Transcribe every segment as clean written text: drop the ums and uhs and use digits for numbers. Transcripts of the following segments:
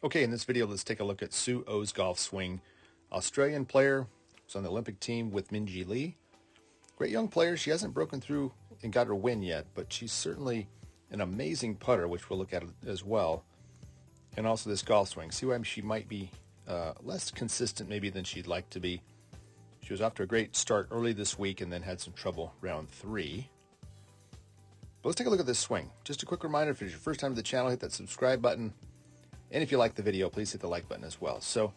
Okay, in this video, let's take a look at Sue Oh's golf swing. Australian player, was on the Olympic team with Minjee Lee. Great young player. She hasn't broken through and got her win yet, but she's certainly an amazing putter, which we'll look at as well. And also this golf swing. See why she might be less consistent maybe than she'd like to be. She was off to a great start early this week and then had some trouble round 3. But let's take a look at this swing. Just a quick reminder, if it's your first time to the channel, hit that subscribe button. And if you like the video, please hit the like button as well. So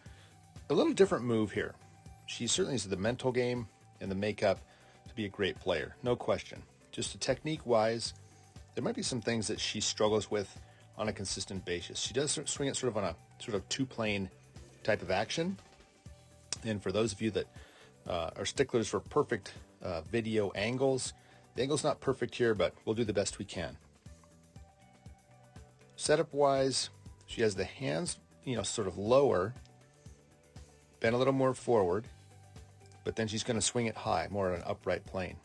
a little different move here. She certainly has the mental game and the makeup to be a great player, no question. Just the technique-wise, there might be some things that she struggles with on a consistent basis. She does swing it sort of on a sort of two-plane type of action. And for those of you that are sticklers for perfect video angles, the angle's not perfect here, but we'll do the best we can. Setup-wise, she has the hands, sort of lower, bend a little more forward, but then she's going to swing it high, more on an upright plane.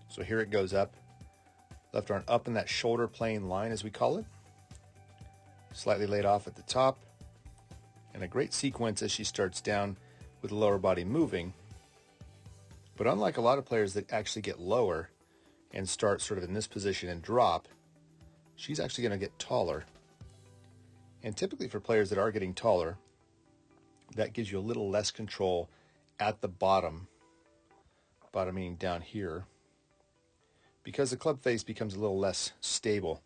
So here it goes up, left arm up in that shoulder plane line, as we call it, slightly laid off at the top, and a great sequence as she starts down with the lower body moving. But unlike a lot of players that actually get lower and start sort of in this position and drop, she's actually going to get taller. And typically for players that are getting taller, that gives you a little less control at the bottom meaning down here, because the club face becomes a little less stable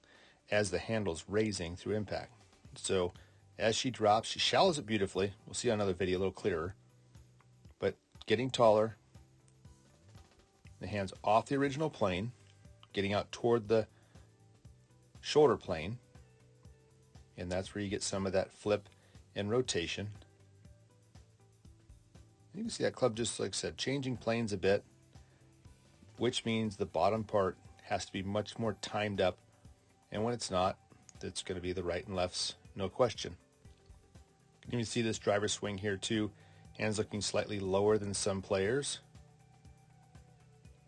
as the handle's raising through impact. So as she drops, she shallows it beautifully. We'll see on another video a little clearer. But getting taller, the hands off the original plane, getting out toward the shoulder plane, and that's where you get some of that flip and rotation. You can see that club, just like I said, changing planes a bit, which means the bottom part has to be much more timed up. And when it's not, it's going to be the right and lefts, no question. You can even see this driver swing here too. Hands looking slightly lower than some players.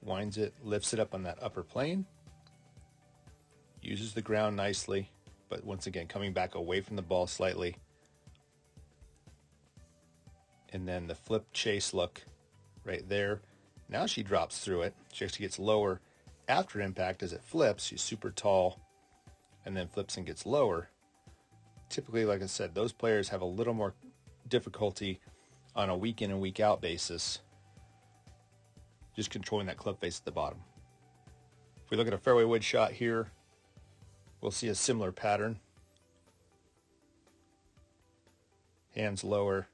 Winds it, lifts it up on that upper plane. Uses the ground nicely, but once again, coming back away from the ball slightly. And then the flip chase look right there. Now she drops through it. She actually gets lower after impact as it flips. She's super tall and then flips and gets lower. Typically, like I said, those players have a little more difficulty on a week in and week out basis just controlling that club face at the bottom. If we look at a fairway wood shot here, we'll see a similar pattern. Hands lower,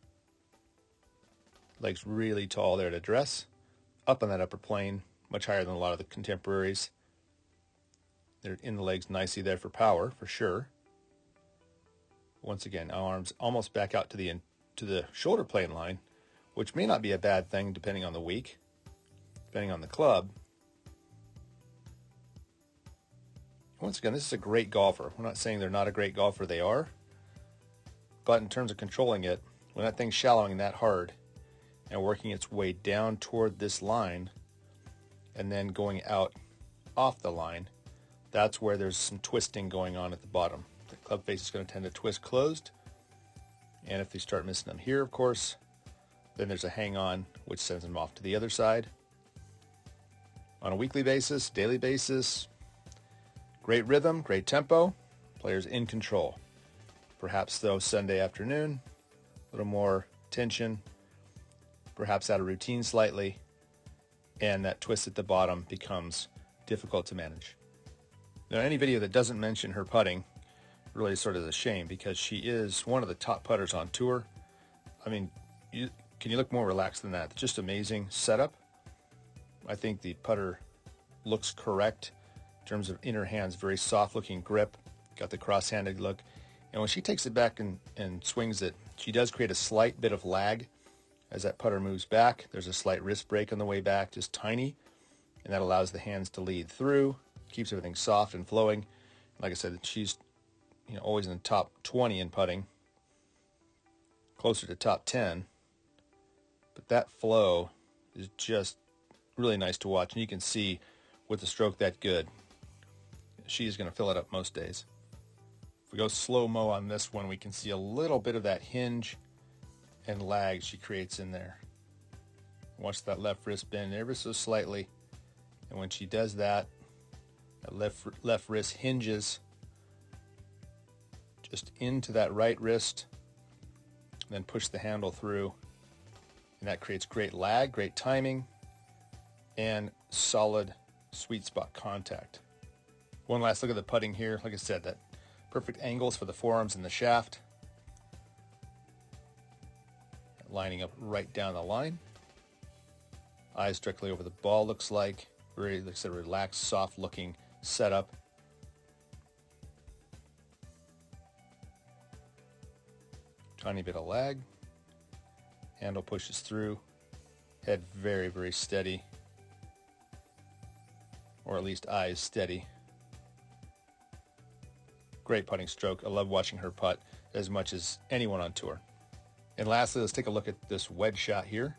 legs really tall there to address, up on that upper plane, much higher than a lot of the contemporaries. They're in the legs nicely there for power, for sure. Once again, arms almost back out to the shoulder plane line, which may not be a bad thing depending on the week, depending on the club. Once again, this is a great golfer. We're not saying they're not a great golfer, they are. But in terms of controlling it, when that thing's shallowing that hard and working its way down toward this line and then going out off the line, that's where there's some twisting going on at the bottom. The club face is going to tend to twist closed. And if they start missing them here, of course, then there's a hang on, which sends them off to the other side. On a weekly basis, daily basis, great rhythm, great tempo, players in control. Perhaps, though, Sunday afternoon, a little more tension, perhaps out of routine slightly, and that twist at the bottom becomes difficult to manage. Now, any video that doesn't mention her putting really is sort of a shame, because she is one of the top putters on tour. I mean, can you look more relaxed than that? Just amazing setup. I think the putter looks correct in terms of inner hands, very soft looking grip, got the cross-handed look. And when she takes it back and swings it, she does create a slight bit of lag as that putter moves back. There's a slight wrist break on the way back, just tiny, and that allows the hands to lead through, keeps everything soft and flowing. Like I said, she's always in the top 20 in putting, closer to top 10. But that flow is just really nice to watch, and you can see with a stroke that good, she's going to fill it up most days. If we go slow-mo on this one, we can see a little bit of that hinge and lag she creates in there. Watch that left wrist bend ever so slightly. And when she does that, that left wrist hinges just into that right wrist, then push the handle through. And that creates great lag, great timing, and solid sweet spot contact. One last look at the putting here. Like I said, that perfect angles for the forearms and the shaft. Lining up right down the line. Eyes directly over the ball, looks like. Very, like I said, relaxed, soft looking setup. Tiny bit of lag. Handle pushes through. Head very, very steady. Or at least eyes steady. Great putting stroke. I love watching her putt as much as anyone on tour. And lastly, let's take a look at this wedge shot here.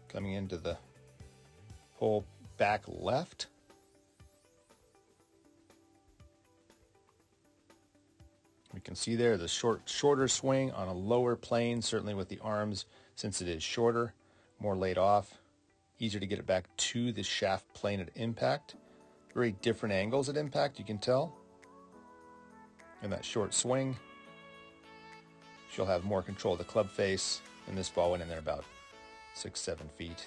Coming into the hole back left. We can see there the shorter swing on a lower plane, certainly with the arms, since it is shorter, more laid off, easier to get it back to the shaft plane at impact. Very different angles at impact, you can tell. And that short swing, she'll have more control of the club face, and this ball went in there about 6-7 feet.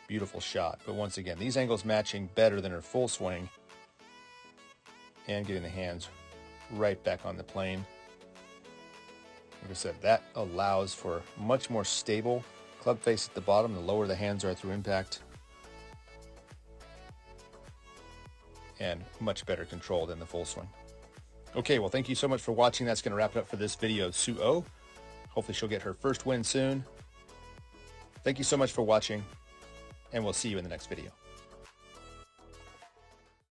Beautiful shot, but once again, these angles matching better than her full swing and getting the hands right back on the plane. Like I said, that allows for much more stable club face at the bottom, the lower the hands are through impact, and much better control than the full swing. Okay, well, thank you so much for watching. That's going to wrap it up for this video. Sue O. Hopefully she'll get her first win soon. Thank you so much for watching, and we'll see you in the next video.